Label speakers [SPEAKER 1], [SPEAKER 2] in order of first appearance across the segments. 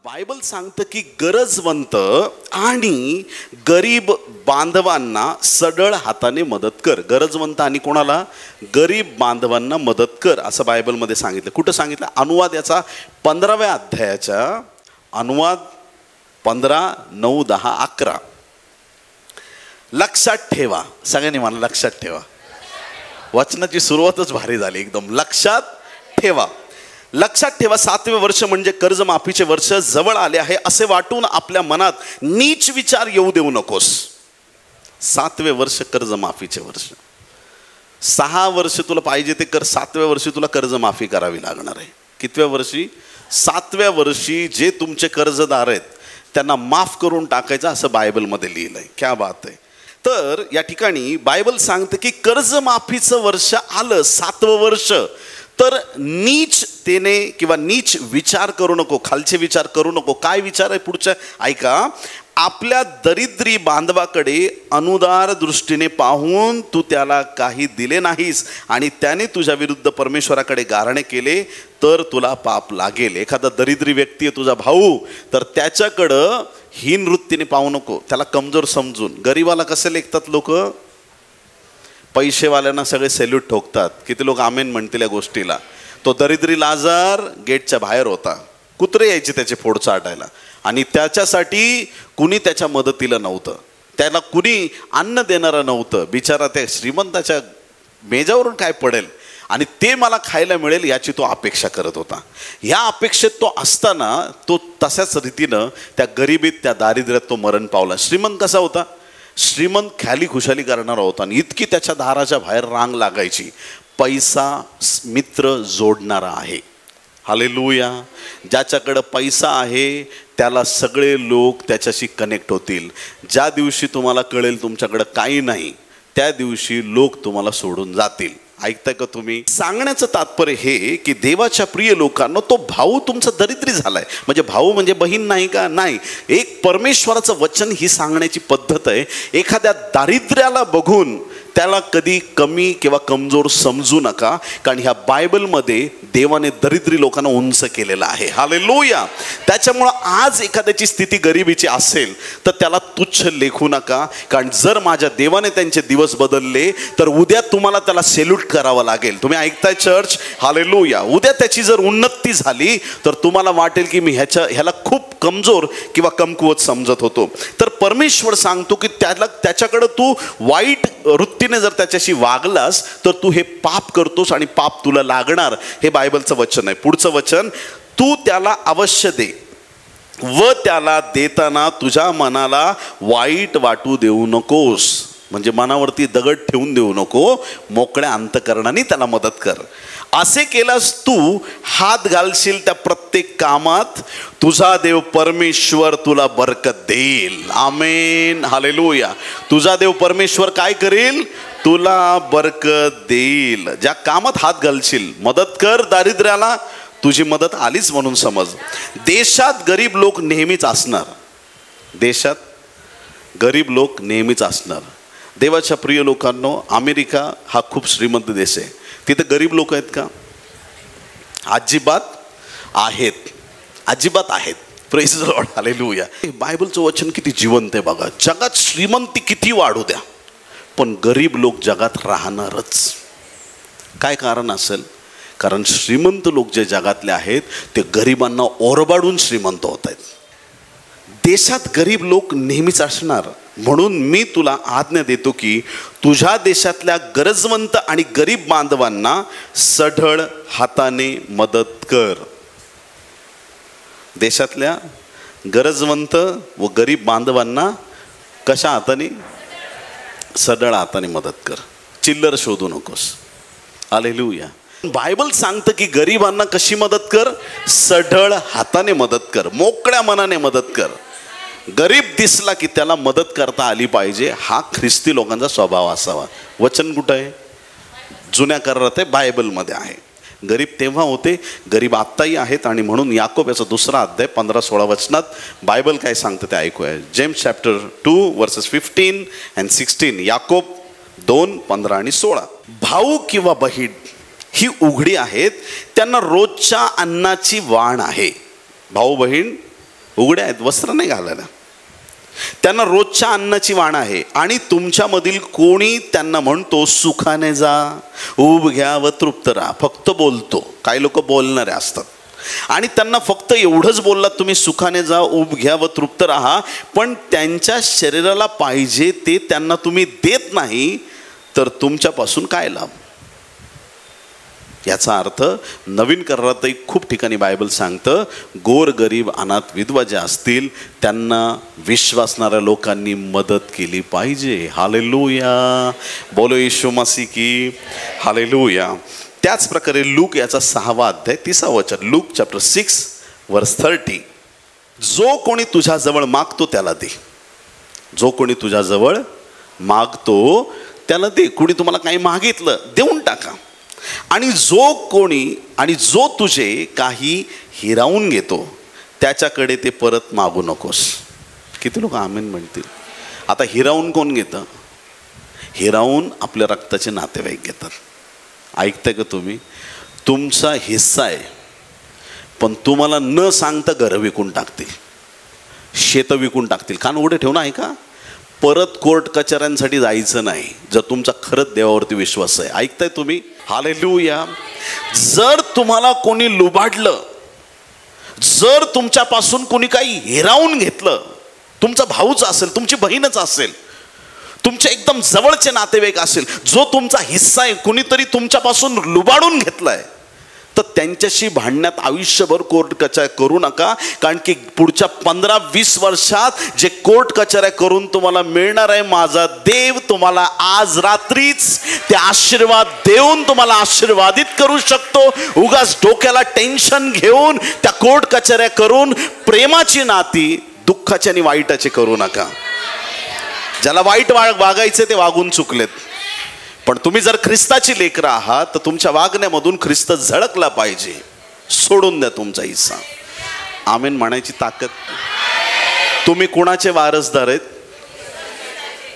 [SPEAKER 1] Bible सांगतं की गरजवंत आणि गरीब बांधवांना सढळ हाताने मदत कर. गरजवंत आणि कोणाला? गरीब बांधवांना मदत कर असं बायबलमध्ये सांगितलं. कुठं सांगितलं? अनुवाद याचा 15व्या अध्यायाच्या अनुवाद 15, 9, 10, 11. लक्षात ठेवा. सगळ्यांनी मला लक्षात ठेवा. वचनाची सुरुवातच भारी झाली एकदम. लक्षात ठेवा. लक्षात ठेवा, 7वे वर्ष म्हणजे कर्जमाफीचे वर्ष जवळ आले आहे असे वाटून आपल्या मनात नीच विचार येऊ देऊ नकोस. 7वे वर्ष कर्जमाफीचे वर्ष. 6 वर्ष तुला पाहिजे ते कर, 7व्या वर्षी तुला कर्जमाफी करावी लागणार आहे. कितव्या वर्षी? 7व्या वर्षी जे तुमचे कर्जदार आहेत त्यांना माफ करून टाकायचं असं बायबलमध्ये लिहिलंय. क्या बात आहे. तर या ठिकाणी बायबल सांगते की कर्जमाफीचं वर्ष आलं, 7वं वर्ष, तर नीचतेने किंवा नीच विचार करू नको, खालचे विचार करू नको. काय विचार आहे पुढच्या? ऐका. आपल्या दरिद्री बांधवाकडे अनुदार दृष्टीने पाहून तू त्याला काही दिले नाहीस आणि त्याने तुझ्या विरुद्ध परमेश्वराकडे गारणे केले तर तुला पाप लागेल. एखादा दरिद्री व्यक्ती आहे तुझा भाऊ, तर त्याच्याकडं हीन वृत्तीने पाहू नको, त्याला कमजोर समजून. गरीबाला कसे लेखतात लोक? पैसेवाल्यांना सगळे सॅल्यूट ठोकतात. किती लोक आमेन म्हणतील या गोष्टीला. तो दरिद्री लाजार गेटच्या बाहेर होता, कुत्रे यायचे त्याचे फोड चाटायला आणि त्याच्यासाठी कुणी त्याच्या मदतीला नव्हतं, त्याला कुणी अन्न देणारं नव्हतं. बिचारा त्या श्रीमंताच्या मेजावरून काय पडेल आणि ते मला खायला मिळेल याची तो अपेक्षा करत होता. या अपेक्षेत तो असताना तो तशाच रीतीनं त्या गरिबीत, त्या दारिद्र्यात तो मरण पावला. श्रीमंत कसा होता? श्रीमंत ख्याली खुशाली करणारा होता आणि इतकी त्याच्या दाराच्या बाहेर रांग लागायची. पैसा मित्र जोडणारा आहे. हालेलुया. ज्याच्याकडं पैसा आहे त्याला सगळे लोक त्याच्याशी कनेक्ट होतील. ज्या दिवशी तुम्हाला कळेल तुमच्याकडं काही नाही, त्या दिवशी लोक तुम्हाला सोडून जातील. ऐकताय का तुम्ही? सांगण्याचं तात्पर्य हे की देवाच्या प्रिय लोकांना, तो भाऊ तुमचा दरिद्री झालाय म्हणजे भाऊ म्हणजे बहीण नाही का? नाही. एक परमेश्वराचं वचन ही सांगण्याची पद्धत आहे. एखाद्या दारिद्र्याला बघून त्याला कधी कमी किंवा कमजोर समजू नका, कारण ह्या बायबलमध्ये देवाने दरिद्री लोकांना उंच केलेलं आहे. हालेलुया. त्याच्यामुळं आज एखाद्याची स्थिती गरिबीची असेल तर त्याला तुच्छ लेखू नका, कारण जर माझ्या देवाने त्यांचे दिवस बदलले तर उद्या तुम्हाला त्याला सेल्यूट करावं लागेल. तुम्ही ऐकताय चर्च? हालेलुया. उद्या त्याची जर उन्नती झाली तर तुम्हाला वाटेल की मी ह्याला खूप कमजोर किंवा कमकुवत समजत होतो. तर परमेश्वर सांगतो की त्याच्याकडं तू वाईट वृत्तीने जर त्याच्याशी वागलास तर तू हे पाप करतोस आणि पाप तुला लागणार. हे बायबलचं वचन आहे. पुढचं वचन, तू त्याला अवश्य दे व त्याला देताना तुझ्या मनाला वाईट वाटू देऊ नकोस. म्हणजे मनावरती दगड ठेवून देऊ नको, मोकळ्या अंतकरणाने त्याला मदत कर. असे केल्यास तू हात घालशील त्या प्रत्येक कामात, तुझा देव परमेश्वर तुला बरकत देईल. आमेन. हालेलुया. तुझा देव परमेश्वर काय करेल? तुला बरकत देईल. ज्या कामात हात घालशील, मदत कर दारिद्र्याला, तुझी मदत आलीच म्हणून समज. देशात गरीब लोक नेहमीच असणार. देशात गरीब लोक नेहमीच असणार. देवाच्या प्रिय लोकांनो, अमेरिका हा खूप श्रीमंत देश आहे. तिथे गरीब लोक आहेत का? अजिबात आहेत. अजिबात आहेत. Praise the Lord. हालेलुया. बायबलचं वचन किती जिवंत आहे बघा. जगात श्रीमंती किती वाढू द्या, पण गरीब लोक जगात राहणारच. काय कारण असेल? कारण श्रीमंत लोक जे जगातले आहेत ते गरिबांना ओरबाडून श्रीमंत होत आहेत. देशात गरीब लोक नेहमीच असणार. म्हणून मी तुला आज्ञा देतो की तुझ्या देशातल्या गरजवंत आणि गरीब बांधवांना सढळ हाताने मदत कर. देशातल्या गरजवंत व गरीब बांधवांना कशा हाताने? सढळ हाताने मदत कर. चिल्लर शोधू नकोस. हालेलुया. बायबल सांगतं की गरिबांना कशी मदत कर? सढळ हाताने मदत कर, मोकळ्या मनाने मदत कर. गरीब दिसला की त्याला मदत करता आली पाहिजे. हा ख्रिस्ती लोकांचा स्वभाव असावा. वचन कुठं आहे? जुन्या करारात आहे, बायबलमध्ये आहे. गरीब तेव्हा होते, गरीब आत्ताही आहेत. आणि म्हणून याकोब याचा 2रा अध्याय 15-16 वचनात बायबल काय सांगतं ते ऐकूया. James chapter 2 versus 15 and 16. Yakob 2, 15 आणि 16. भाऊ किंवा बहीण ही उघडी आहेत, त्यांना रोजच्या अन्नाची वाण आहे. भाऊ बहीण उघड्या आहेत, वस्त्र नाही घालायला. त्यांना रोजच्या अन्नाची वाण आहे. आणि तुमच्यामधील कोणी त्यांना म्हणतो सुखाने जा, ऊब घ्या व तृप्त राहा. फक्त बोलतो. काही लोक बोलणारे असतात आणि त्यांना फक्त एवढंच बोललात तुम्ही सुखाने जा, ऊब घ्या व तृप्त राहा, पण त्यांच्या शरीराला पाहिजे ते त्यांना तुम्ही देत नाही, तर तुमच्यापासून काय लाभ? याचा अर्थ नवीन करारातही खूप ठिकाणी बायबल सांगतं, गोर गरीब अनाथ विधवा ज्या असतील त्यांना विश्वासणाऱ्या लोकांनी मदत केली पाहिजे. हालेलुया, बोलो येशू मसीह की हालेलुया. त्याच प्रकारे लूक याचा 6वा अध्याय 30वा वचन, लूक चॅप्टर 6 वर्स 30, जो कोणी तुझ्याजवळ मागतो त्याला दे. जो कोणी तुझ्याजवळ मागतो त्याला दे. कोणी तुम्हाला काही मागितलं देऊन टाका. आणि जो तुझे काही हिरावून घेतो त्याच्याकडे ते परत मागू नकोस. किती लोक आमेन म्हणतील? आता हिरावून कोण घेतं? हिरावून आपल्या रक्ताचे नातेवाईक घेतात. ऐकताय का तुम्ही? तुमचा हिस्सा आहे पण तुम्हाला न सांगता घरं विकून टाकतील, शेतं विकून टाकतील. कान उघडे ठेवून आहे का? परत कोर्ट कचऱ्यांसाठी जायचं नाही जर तुमचा खरंच देवावरती विश्वास आहे. ऐकताय तुम्ही? हालेलुया. जर तुम्हाला कोणी लुबाडलं, जर तुमच्यापासून कोणी काही हिरावून घेतलं, तुमचा भाऊच असेल, तुमची बहीणच असेल, तुमचे एकदम जवळचे नातेवाईक असेल, जो तुमचा हिस्सा आहे कुणीतरी तुमच्यापासून लुबाडून घेतलाय, तर त्यांच्याशी भांडण्यात आयुष्यभर कोर्ट कचऱ्या करू नका. कारण की पुढच्या 15-20 वर्षात जे कोर्ट कचऱ्या करून तुम्हाला मिळणार आहे, माझा देव तुम्हाला आज रात्रीच ते आशीर्वाद देऊन तुम्हाला आशीर्वादित करू शकतो. उगाच डोक्याला टेन्शन घेऊन त्या कोर्ट कचऱ्या करून प्रेमाची नाती दुःखाची आणि वाईटाची करू नका. ज्याला वाईट वागायचे ते वागून चुकलेत, पण तुम्ही जर ख्रिस्ताची लेकरं आहात तर तुमच्या वागण्यामधून ख्रिस्त झळकला पाहिजे. सोडून द्या तुमचा हिस्सा. आमेन म्हणायची ताकद. तुम्ही कोणाचे वारसदार आहेत?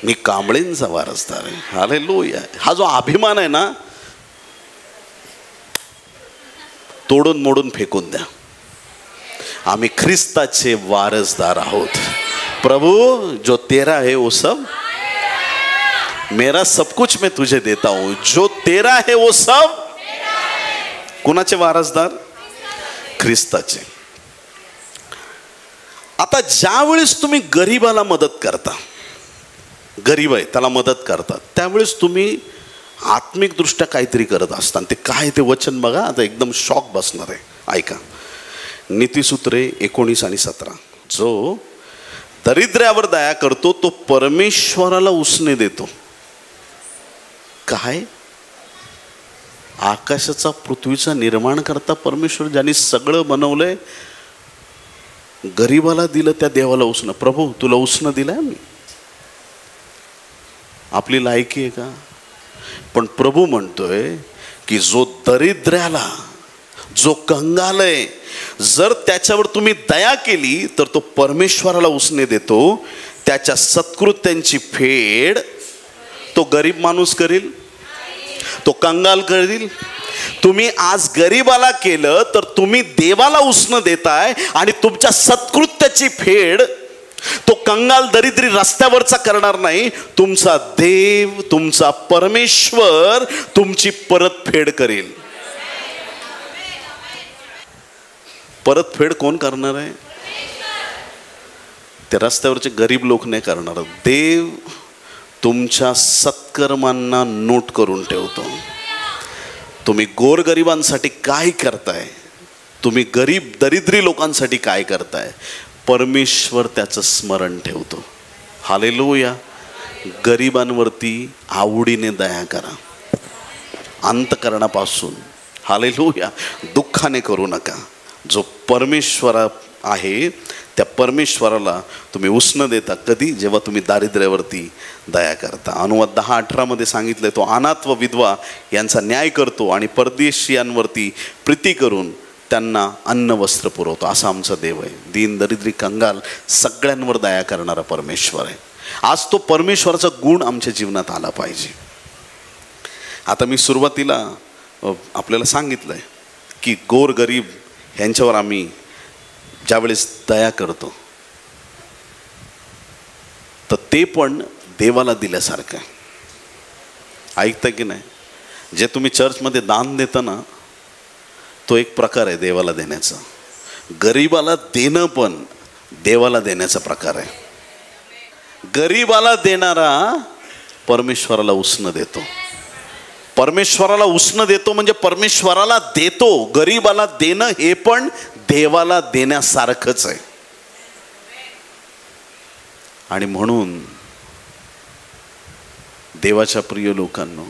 [SPEAKER 1] मी कांबळेंचा वारसदार आहे. हालेलुया. हा जो अभिमान आहे ना, तोडून मोडून फेकून द्या. आम्ही ख्रिस्ताचे वारसदार आहोत. प्रभु जो तेरा है वो सब मेरा, सब कुछ मैं तुझे देता हूं. जो तेरा है वो सब. कुणाचे वारसदार? ख्रिस्ताचे. आता ज्या वेळेस तुम्ही गरीबाला मदत करता, गरीब आहे त्याला मदत करता, त्यावेळेस तुम्ही आत्मिक दृष्ट्या काहीतरी करत असता. ते काय ते वचन बघा, आता एकदम शॉक बसणार आहे. ऐका, नीतिसूत्रे 19 आणि 17. जो दरिद्र्यावर दया करतो तो परमेश्वराला उसने देतो. काय? आकाशाचा पृथ्वीचा निर्माण करता परमेश्वर ज्यांनी सगळं बनवलंय, गरीबाला दिलं त्या देवाला उसनं. प्रभू तुला उसनं दिलंय मी. आपली लायकी आहे का? पण प्रभू म्हणतोय की जो दरिद्र्याला, जो कंगाल आहे, जर त्याच्यावर तुम्ही दया केली तर तो परमेश्वराला उसने देतो. त्याच्या सत्कृत्यांची फेड तो गरीब माणूस करील, तो कंगाल करील. तुम्ही आज गरीबाला केलं तर तुम्ही देवाला उसनं देताय आणि तुमच्या सत्कृत्याची फेड तो कंगाल दरिद्री रस्त्यावरचा करणार नाही. तुमचा देव, तुमचा परमेश्वर तुमची परतफेड करेल. परतफेड कोण करणार आहे? ते रस्त्यावरचे गरीब लोक नाही करणार. देव तुमच्या सत्कर्मांना नोट करून ठेवतो. तुम्ही गोरगरिबांसाठी काय करताय, तुम्ही गरीब दरिद्री लोकांसाठी काय करताय, परमेश्वर त्याचं स्मरण ठेवतो. हालेलुया. गरिबांवरती आवडीने दया करा, अंतःकरणापासून. हालेलुया. दुःखाने करू नका. जो परमेश्वर आहे त्या परमेश्वराला तुम्ही उसनं देता. कधी? जेव्हा तुम्ही दारिद्र्यावरती दया करता. अनुवाद 10:18 मध्ये सांगितलंय, तो अनाथ व विधवा यांचा न्याय करतो आणि परदेशीयांवरती प्रीती करून त्यांना अन्न वस्त्र पुरवतो. असा आमचा देव आहे. दीन दरिद्री कंगाल सगळ्यांवर दया करणारा परमेश्वर आहे. आज तो परमेश्वराचा गुण आमच्या जीवनात आला पाहिजे. आता मी सुरुवातीला आपल्याला सांगितलंय की गोर गरीब यांच्यावर आम्ही ज्यावेळेस दया करतो तर ते पण देवाला दिल्यासारखं आहे. ऐकता की नाही? जे तुम्ही चर्चमध्ये दान देता ना, तो एक प्रकार आहे देवाला देण्याचा. गरीबाला देणं पण देवाला देण्याचा प्रकार आहे. गरीबाला देणारा परमेश्वराला उसनं देतो. परमेश्वराला उसनं देतो म्हणजे परमेश्वराला देतो. गरीबाला देणं हे पण देवाला देण्यासारखंच आहे. आणि म्हणून देवाच्या प्रिय लोकांनो,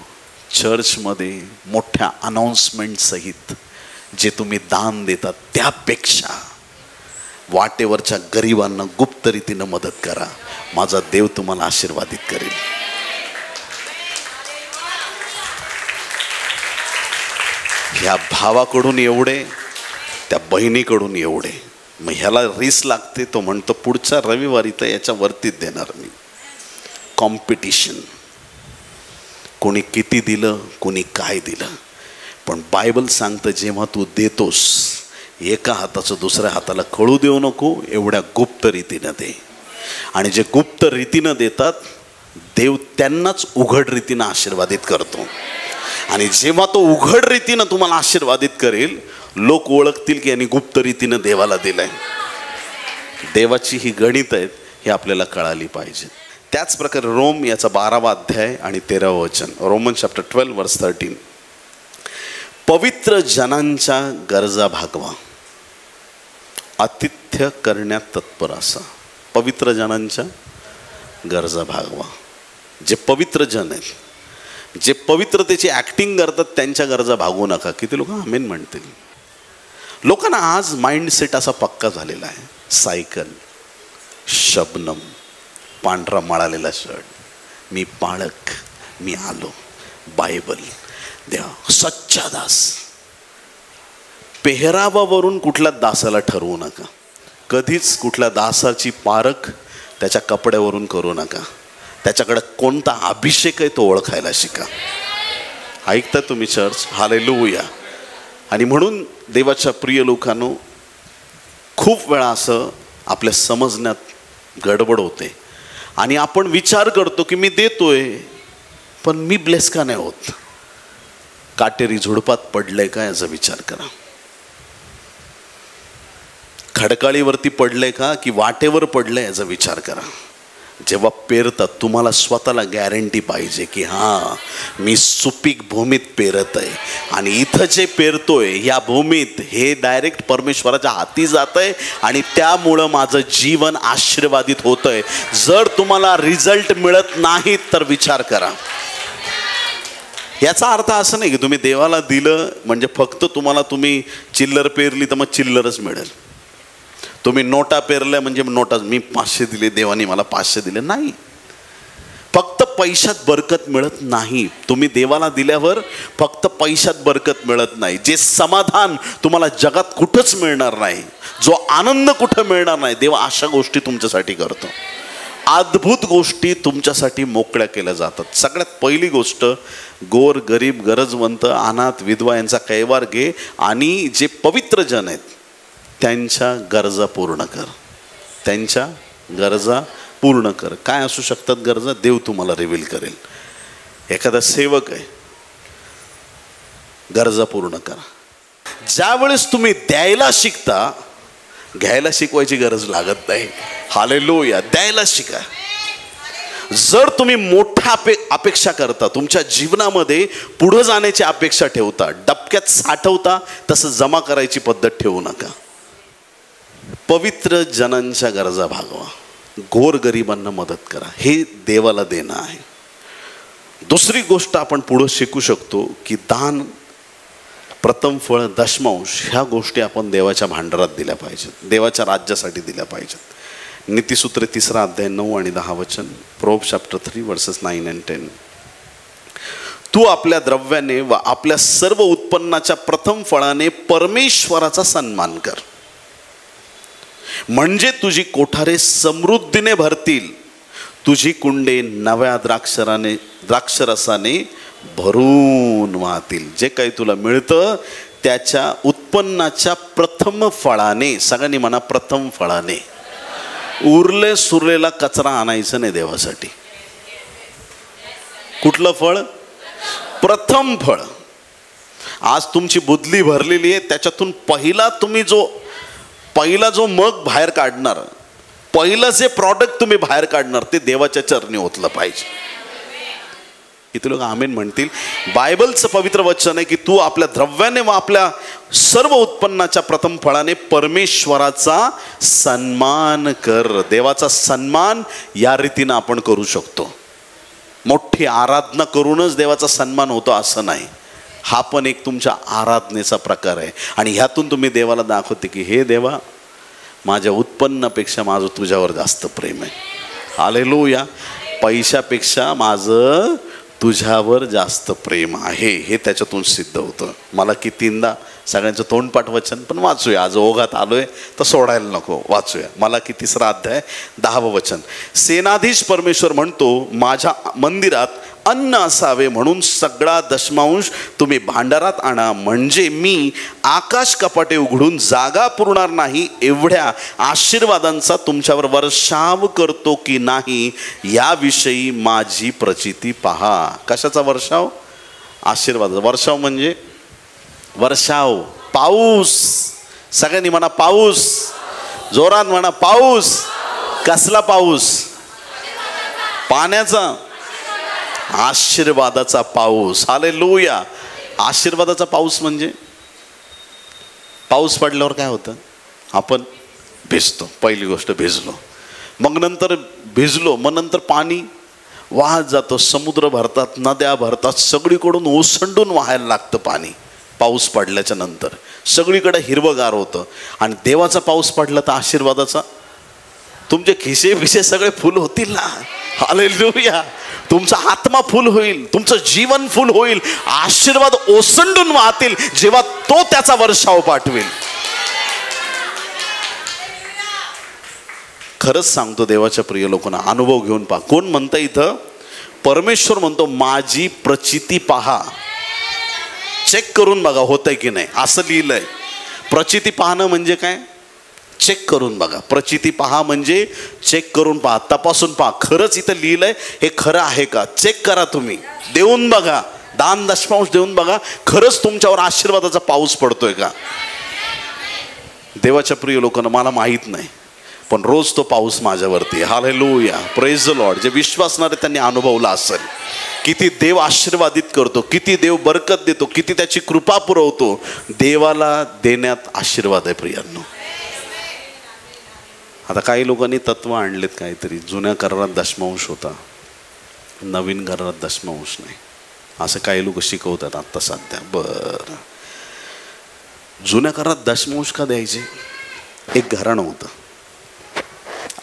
[SPEAKER 1] चर्चमध्ये मोठ्या अनाउन्समेंट सहित जे तुम्ही दान देतात त्यापेक्षा वाटेवरच्या गरिबांना गुप्त रीतीनं मदत करा. माझा देव तुम्हाला आशीर्वादित करेल. ह्या भावाकडून एवढे, त्या बहिणीकडून एवढे. मग ह्याला रीस लागते, तो म्हणतो पुढच्या रविवारी तर याच्या वरतीच देणार मी. कॉम्पिटिशन, कोणी किती दिलं, कोणी काय दिलं. पण बायबल सांगतं जेव्हा तू देतोस, एका हाताचं दुसऱ्या हाताला कळू देऊ नको, एवढ्या गुप्त रीतीनं दे. आणि जे गुप्त रीतीनं देतात देव त्यांनाच उघड रीतीनं आशीर्वादित करतो. आणि जेव्हा तो उघड रीतीनं तुम्हाला आशीर्वादित करेल, लोक ओळखतील की यांनी गुप्त रीतीनं देवाला दिलंय. देवाची ही गणित आहेत, हे आपल्याला कळाली पाहिजे. त्याच प्रकारे रोम याचा 12वा अध्याय आणि 13वा वचन, रोमन चॅप्टर 12 वर्स 13. पवित्र जनांच्या गरजा भागवा, आतिथ्य करण्यात तत्पर असा. पवित्र जनांच्या गरजा भागवा. जे पवित्र जन आहेत, जे पवित्रतेची ॲक्टिंग करतात, त्यांच्या गरजा भागवू नका. किती लोक आमेन म्हणतील? लोकांना आज माइंडसेट असा पक्का झालेला आहे. सायकल, शबनम, पांढरा मळालेला शर्ट, मी पाळक, मी आलो, बायबल, देवा सच्चा दास. पेहरावावरून कुठल्या दासाला ठरवू नका. कधीच कुठल्या दासाची पारख त्याच्या कपड्यावरून करू नका. त्याच्याकडे कोणता अभिषेक आहे तो ओळखायला शिका. ऐकता तुम्ही चर्च? हालेलुया. आणि म्हणून देवाच्या प्रिय लोकांनो, खूप वेळा असं आपल्या समजण्यात गडबड होते आणि आपण विचार करतो की मी देतोय पण मी ब्लेस का नाही होत. काटेरी झुडपात पडलंय का याचा विचार करा. खडकाळीवरती पडलंय का की वाटेवर पडलंय याचा विचार करा. जेव्हा पेरतात तुम्हाला स्वतःला गॅरंटी पाहिजे की हां मी सुपीक भूमीत पेरत आहे आणि इथं जे पेरतोय या भूमीत हे डायरेक्ट परमेश्वराच्या हाती जात आहे आणि त्यामुळं माझं जीवन आशीर्वादित होतंय. जर तुम्हाला रिझल्ट मिळत नाहीत तर विचार करा. याचा अर्थ असं नाही की तुम्ही देवाला दिलं म्हणजे फक्त तुम्ही चिल्लर पेरली तर मग चिल्लरच मिळेल. तुम्ही नोटा पेरल्या म्हणजे नोटा, मी 500 दिले, देवाने मला 500 दिले, नाही. फक्त पैशात बरकत मिळत नाही. तुम्ही देवाला दिल्यावर फक्त पैशात बरकत मिळत नाही. जे समाधान तुम्हाला जगात कुठंच मिळणार नाही, जो आनंद कुठं मिळणार नाही, देव अशा गोष्टी तुमच्यासाठी करतो. अद्भुत गोष्टी तुमच्यासाठी मोकळ्या केल्या जातात. सगळ्यात पहिली गोष्ट, गोर गरीब गरजवंत अनाथ विधवा यांचा कैवार घे आणि जे पवित्र जन आहेत त्यांच्या गरजा पूर्ण कर. त्यांच्या गरजा पूर्ण कर. काय असू शकतात गरजा, देव तुम्हाला रिव्हील करेल. एखादा सेवक आहे, गरजा पूर्ण करा. ज्यावेळेस तुम्ही द्यायला शिकता, घ्यायला शिकवायची गरज लागत नाही. हालेलुया. द्यायला शिका. जर तुम्ही मोठ्या अपेक्षा करता, तुमच्या जीवनामध्ये पुढे जाण्याची अपेक्षा ठेवता, डबक्यात साठवता, तसं जमा करायची पद्धत ठेवू नका. पवित्र जनांच्या गरजा भागवा, गोरगरिबांना मदत करा. हे देवाला देणं आहे. दुसरी गोष्ट आपण पुढं शिकू शकतो की दान, प्रथम फळ, दशमांश ह्या गोष्टी आपण देवाच्या भांडारात दिल्या पाहिजेत, देवाच्या राज्यासाठी दिल्या पाहिजेत. नीतिसूत्रे 3 अध्याय 9 आणि 10 वचन, प्रोव्हर्ब्स चॅप्टर 3 वर्सेस 9 and 10. तू आपल्या द्रव्याने व आपल्या सर्व उत्पन्नाच्या प्रथम फळाने परमेश्वराचा सन्मान कर, म्हणजे तुझी कोठारे समृद्धीने भरतील, तुझी कुंडे नव्या द्राक्षरसाने भरून वाहतील. जे काही तुला मिळतं त्याच्या उत्पन्नाच्या प्रथम फळाने, सगळ्यांनी म्हणा प्रथम फळाने. उरले सुरलेला कचरा आणायचं नाही देवासाठी. कुठलं फळ? प्रथम फळ. आज तुमची बुदली भरलेली आहे, त्याच्यातून पहिला जो मग बाहेर काढणार, पहिलं जे प्रॉडक्ट तुम्ही बाहेर काढणार ते देवाच्या चरणी ओतलं पाहिजे. किती लोक आमेन म्हणतील? बायबलचं पवित्र वचन आहे की तू आपल्या द्रव्याने व आपल्या सर्व उत्पन्नाच्या प्रथम फळाने परमेश्वराचा सन्मान कर. देवाचा सन्मान या रीतीनं आपण करू शकतो. मोठी आराधना करूनच देवाचा सन्मान होतो असं नाही. हा पण एक तुमच्या आराधनेचा प्रकार आहे. आणि ह्यातून तुम्ही देवाला दाखवते की हे देवा, माझ्या उत्पन्नापेक्षा माझं तुझ्यावर जास्त प्रेम आहे. हालेलुया. पैशापेक्षा माझं तुझ्यावर जास्त प्रेम आहे, हे त्याच्यातून सिद्ध होतं. मला कितींदा सगळ्यांचं तोंडपाठ वचन पण वाचूया. आज ओघात आलोय तर सोडायला नको, वाचूया. मला की 3रा अध्याय 10वं वचन. सेनाधीश परमेश्वर म्हणतो, माझ्या मंदिरात अन्न असावे म्हणून सगळा दशमांश तुम्ही भांडारात आणा, म्हणजे मी आकाश कपाटे उघडून जागा पुरणार नाही एवढ्या आशीर्वादांचा तुमच्यावर वर्षाव करतो की नाही याविषयी माझी प्रचिती पहा. कशाचा वर्षाव? आशीर्वादाचा वर्षाव. म्हणजे वर्षाव, पाऊस. सगळ्यांनी म्हणा पाऊस. जोरात म्हणा पाऊस. कसला पाऊस? पाण्याचा, आशीर्वादाचा पाऊस. हालेलुया. आशीर्वादाचा पाऊस म्हणजे पाऊस पडल्यावर काय होतं? आपण भिजतो. पहिली गोष्ट भिजलो, मग नंतर भिजलो, मग नंतर पाणी वाहत जातं, समुद्र भरतात, नद्या भरतात, सगळीकडून ओसंडून वाहायला लागतं पाणी. पाऊस पडल्याच्या नंतर सगळीकडे हिरवगार होतं. आणि देवाचा पाऊस पडला तर आशीर्वादाचा, तुमचे खिसे बिसे सगळे फुल होतील ना. हालेलुया. तुमचा आत्मा फुल होईल, तुमचं जीवन फुल होईल, आशीर्वाद ओसंडून वाहतील जेव्हा तो त्याचा वर्षाव पाठवेल. खरंच सांगतो देवाच्या प्रिय लोकांना, अनुभव घेऊन पहा. कोण म्हणतं इथं? परमेश्वर म्हणतो माझी प्रचिती पहा. चेक करून बघा होतंय की नाही, असं लिहिलंय. प्रचिती पाहणं म्हणजे काय? चेक करून बघा. प्रचिती पहा म्हणजे चेक करून पहा, तपासून पहा. खरंच इथं लिहिलंय हे खरं आहे का? चेक करा तुम्ही. देऊन बघा, दान दशमांश देऊन बघा, खरंच तुमच्यावर आशीर्वादाचा पाऊस पडतोय का? देवाच्या प्रिय लोकांना, मला माहीत नाही, पण रोज तो पाऊस माझ्यावरती. हालेलुया. Praise the Lord. जे विश्वासणारे त्यांनी अनुभवला असेल किती देव आशीर्वादित करतो, किती देव बरकत देतो, किती त्याची कृपा पुरवतो. देवाला देण्यात आशीर्वाद आहे प्रियांनो. आता काही लोकांनी तत्व आणलेत काहीतरी. जुन्या करारात दशमांश होता, नवीन करारात दशमांश नाही, असं काही लोक शिकवतात आत्ता सध्या. बरं, जुन्या करारात दशमांश का द्यायचे? एक घराणं होतं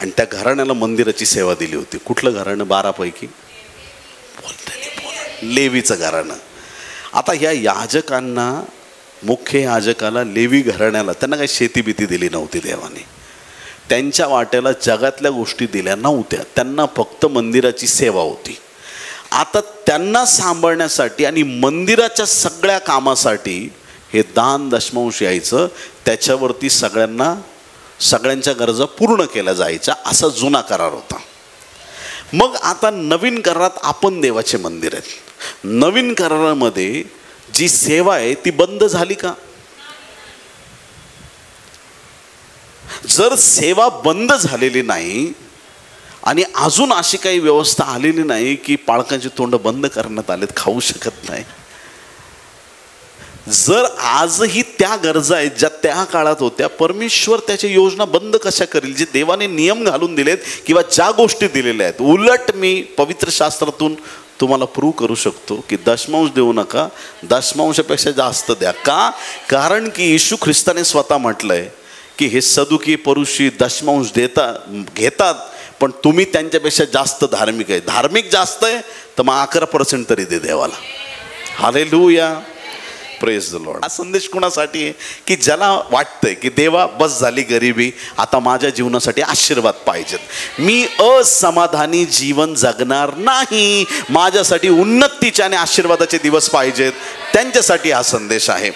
[SPEAKER 1] आणि त्या घराण्याला मंदिराची सेवा दिली होती. कुठलं घराणं? 12 पैकी लेवीचं घराणं. आता या याजकांना, मुख्य याजकाला, लेवी घराण्याला त्यांना काही शेती बिती दिली नव्हती देवाने. त्यांच्या वाट्याला जगातल्या गोष्टी दिल्या नव्हत्या. त्यांना फक्त मंदिराची सेवा होती. आता त्यांना सांभाळण्यासाठी आणि मंदिराच्या सगळ्या कामासाठी हे दान दशमांश यायचं. त्याच्यावरती सगळ्यांच्या गरजा पूर्ण केल्या जायच्या, असा जुना करार होता. मग आता नवीन करारात आपण देवाचे मंदिर आहेत. नवीन करारामध्ये जी सेवा आहे ती बंद झाली का? जर सेवा बंद झालेली नाही आणि अजून अशी काही व्यवस्था आलेली नाही की पालकांची तोंड बंद करण्यात आलेत, खाऊ शकत नाही, जर आजही त्या गरजा आहेत ज्या त्या काळात होत्या, परमेश्वर त्याची योजना बंद कशा करेल? जे देवाने नियम घालून दिलेत किंवा ज्या गोष्टी दिलेल्या आहेत. उलट मी पवित्र शास्त्रातून तुम्हाला प्रूव्ह करू शकतो की दशमांश देऊ नका, दशमांशापेक्षा जास्त द्या. का? कारण की येशू ख्रिस्ताने स्वतः म्हटलंय की हे सदुकी परुषी दशमांश घेतात, पण तुम्ही त्यांच्यापेक्षा जास्त धार्मिक आहे. धार्मिक जास्त आहे तर मग 11% तरी दे देवाला. हालेलुया. Praise the Lord. हा संदेश कोणासाठी आहे? की ज्याला वाटतंय की देवा बस झाली गरिबी, आता माझ्या जीवनासाठी आशीर्वाद पाहिजेत, मी असमाधानी जीवन जगणार नाही, माझ्यासाठी उन्नतीचे आणि आशीर्वादाचे दिवस पाहिजेत, त्यांच्यासाठी हा संदेश आहे.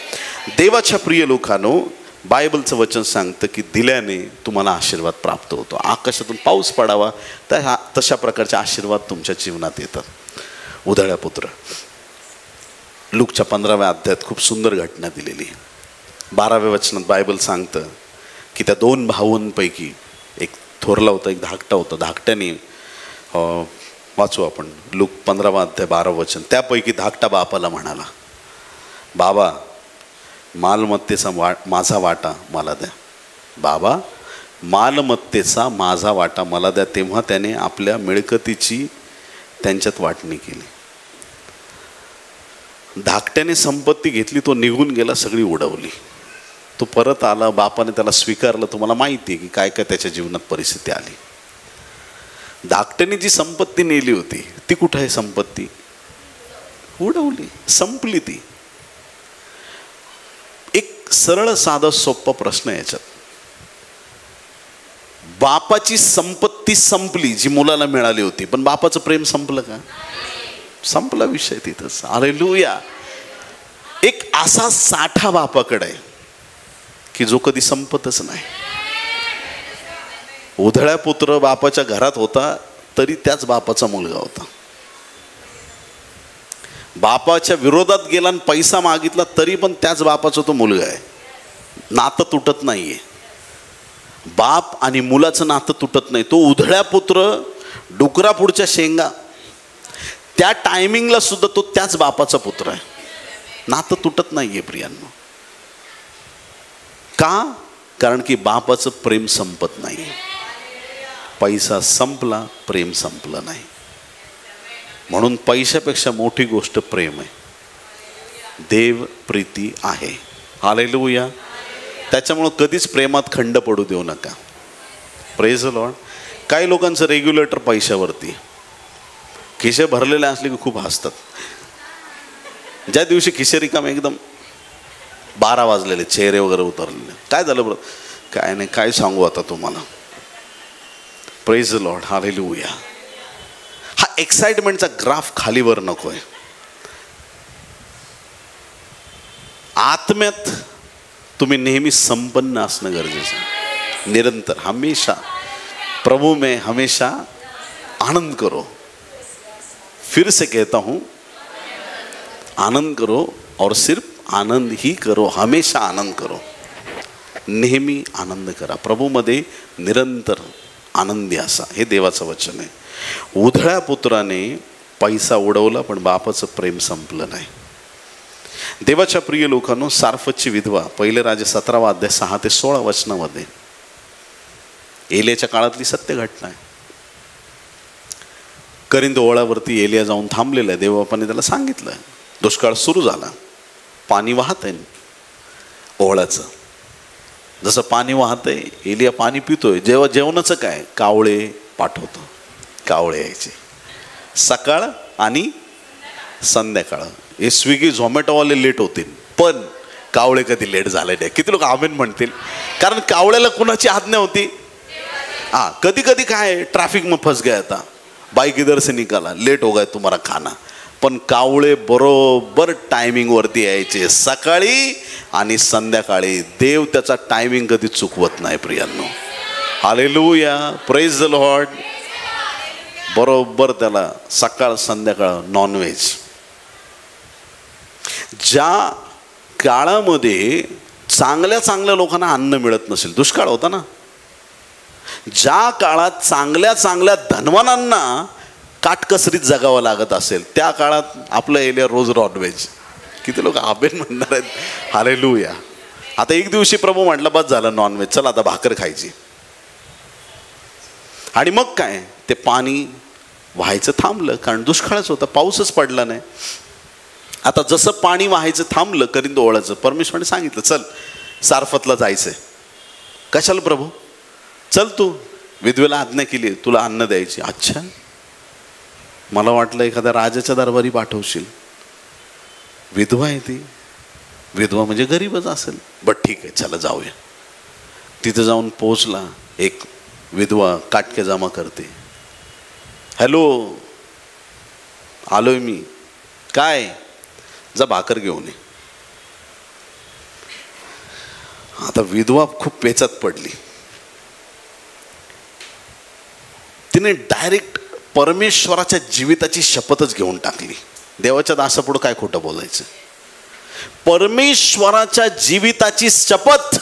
[SPEAKER 1] देवाच्या प्रिय लोकांनो, बायबलचं वचन सांगतं की दिल्याने तुम्हाला आशीर्वाद प्राप्त होतो. आकाशातून पाऊस पडावा तर तशा प्रकारचे आशीर्वाद तुमच्या जीवनात येतात. उधळ्या पुत्र, लूकच्या 15व्या अध्यायात खूप सुंदर घटना दिलेली. 12व्या वचनात बायबल सांगतं की त्या 2 भावांपैकी एक थोरला होता, एक धाकटा होता. धाकट्याने वाचू आपण लूक 15वा अध्याय 12 वचन. त्यापैकी धाकटा बापाला म्हणाला, बाबा मालमत्तेचा माझा वाटा मला द्या. बाबा मालमत्तेचा माझा वाटा मला द्या. तेव्हा त्याने आपल्या मिळकतीची त्यांच्यात वाटणी केली. धाकट्याने संपत्ती घेतली, तो निघून गेला, सगळी उडवली. तो परत आला, बापाने त्याला स्वीकारलं. तुम्हाला माहिती आहे की काय काय त्याच्या जीवनात परिस्थिती आली. धाकट्याने जी संपत्ती नेली होती ती कुठं आहे? संपत्ती उडवली, संपली ती. एक सरळ साधा सोपा प्रश्न याच्यात, बापाची संपत्ती संपली जी मुलाला मिळाली होती, पण बापाचं प्रेम संपलं का? संपला विषय तिथंच. हालेलुया. एक असा साठा बापाकडे आहे की जो कधी संपतच नाही. उधळ्या पुत्र बापाच्या घरात होता तरी त्याच बापाचा मुलगा होता. बापाच्या विरोधात गेला आणि पैसा मागितला तरी पण त्याच बापाचा तो मुलगा आहे. नातं तुटत नाहीये. बाप आणि मुलाचं नातं तुटत नाही. तो उधळ्या पुत्र, डुकरा पुढच्या शेंगा, त्या टायमिंगला सुद्धा तो त्याच बापाचा पुत्र आहे. नातं तुटत नाहीये प्रियांनो. का? कारण की बापाचं प्रेम संपत नाही. पैसा संपला, प्रेम संपलं नाही. म्हणून पैशापेक्षा मोठी गोष्ट प्रेम आहे. देव प्रीती आहे. हालेलुया. त्याच्यामुळं कधीच प्रेमात खंड पडू देऊ नका. Praise the Lord. काही लोकांचं रेग्युलेटर पैशावरती, खिशे भरलेले असले की खूप हसतात. ज्या दिवशी खिशे रिकामे एकदम 12 वाजलेले, चेहरे वगैरे उतरलेले, काय झालं बरं? काय नाही, काय सांगू आता तुम्हाला. Praise the Lord. हालेलुया. हा एक्साइटमेंटचा ग्राफ खालीवर नकोय. आत्म्यात तुम्ही नेहमी संपन्न असणं गरजेचं आहे. निरंतर, हमेशा प्रभु में हमेशा आनंद करो. फिर से कहता हूं, आनंद करो और सिर्फ आनंद ही करो. हमेशा आनंद करो. नेहमी आनंद करा. प्रभूमध्ये निरंतर आनंदी असा. हे देवाचं वचन आहे. उधळ्या पुत्राने पैसा उडवला पण बापाचं प्रेम संपलं नाही. देवाच्या प्रिय लोकांनो, सारफतची विधवा, पहिले राजे 17वा अध्याय 6 ते 16 वचनामध्ये एलियाच्या काळातली सत्य घटना आहे. करिंद ओळावरती एलिया जाऊन थांबलेला आहे. देवबापाने त्याला सांगितलं, दुष्काळ सुरू झाला, पाणी वाहत आहे ओळाचं. जसं पाणी वाहतंय, एलिया पाणी पितोय. जेव्हा जेवणाचं काय, कावळे पाठवतो. कावळे यायचे सकाळ आणि संध्याकाळ. हे स्विगी झोमॅटोवाले लेट होतील पण कावळे कधी लेट झाले नाही. किती लोक आमेन म्हणतील? कारण कावळ्याला कुणाची आज्ञा होती? कधी कधी काय ट्रॅफिक में फंस गया था, बाइक इधर से निकाला, लेट हो गया तुम्हारा खाना. पण कावळे बरोबर टायमिंग वरती यायचे, सकाळी आणि संध्याकाळी. देव त्याचा टायमिंग कधी चुकवत नाही प्रियांनो. हालेलुया. Praise the Lord. बरोबर त्याला सकाळ संध्याकाळ नॉनव्हेज. ज्या काळामध्ये चांगल्या लोकांना अन्न मिळत नसेल, दुष्काळ होता ना, ज्या काळात चांगल्या धनवानांना काटकसरीत जगावं लागत असेल, त्या काळात आपलं एलिया रोज नॉनव्हेज. किती लोक आबेन म्हणणार आहेत? हालेलुया. आता एक दिवशी प्रभू म्हटलं, बस झालं नॉनव्हेज, चल आता भाकर खायची. आणि मग काय, ते पाणी व्हायचं थांबलं, कारण दुष्काळच होता, पाऊसच पडला नाही. आता जसं पाणी व्हायचं थांबलं करिंद ओळाचं, परमेश्वराने सांगितलं, चल सारफतला जायचंय. कशाला प्रभू? चल, तू विधवेला आज्ञा केली, तुला अन्न द्यायची. अच्छा, मला वाटलं एखाद्या राजाच्या दरबारी पाठवशील. विधवा आहे ती. विधवा म्हणजे गरीबच असेल. बट ठीक आहे, चला जाऊया. तिथं जाऊन पोहोचला. एक विधवा काटके जमा करते. हॅलो, आलोय मी. काय? जा भाकर घेऊन ये. आता विधवा खूप पेचात पडली. तिने डायरेक्ट परमेश्वराच्या जीविताची शपथच घेऊन टाकली. देवाच्या दासापुढं काय खोटं बोलायचं. परमेश्वराच्या जीविताची शपथ.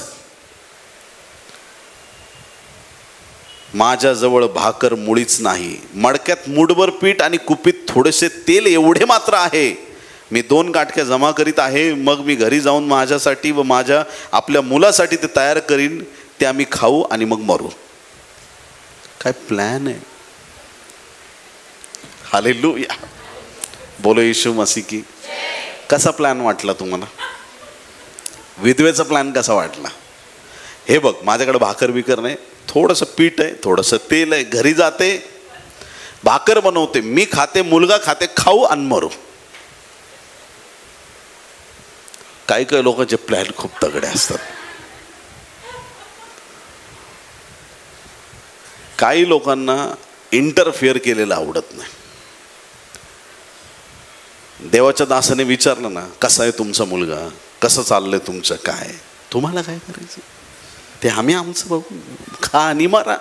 [SPEAKER 1] माझ्याजवळ भाकर मुळीच नाही, मडक्यात मूठभर पीठ आणि कुपीत थोडेसे तेल एवढे मात्र आहे. मी 2 गाठक्या जमा करीत आहे. मग मी घरी जाऊन माझ्यासाठी व माझ्या आपल्या मुलासाठी ते तयार करीन. ते आम्ही खाऊ आणि मग मरू. काय प्लॅन आहे. हालेलुया. बोलो येशू मसीह की. कसा प्लॅन वाटला तुम्हाला. विधवेचा प्लॅन कसा वाटला. हे बघ, माझ्याकडे भाकर बिकर नाही, थोडंसं पीठ आहे, थोडंसं तेल आहे, घरी जाते, भाकर बनवते, मी खाते, मुलगा खाते, खाऊ आणि मरू. काही काही लोकांचे प्लॅन खूप तगडे असतात. काही लोकांना इंटरफिअर केलेलं आवडत नाही. देवाच्या दासाने विचारलं ना, कसा आहे तुमचा मुलगा, कसं चाललंय तुमचं, काय, तुम्हाला काय करायचं ते आम्ही आमचं बघू, खा आणि मारा.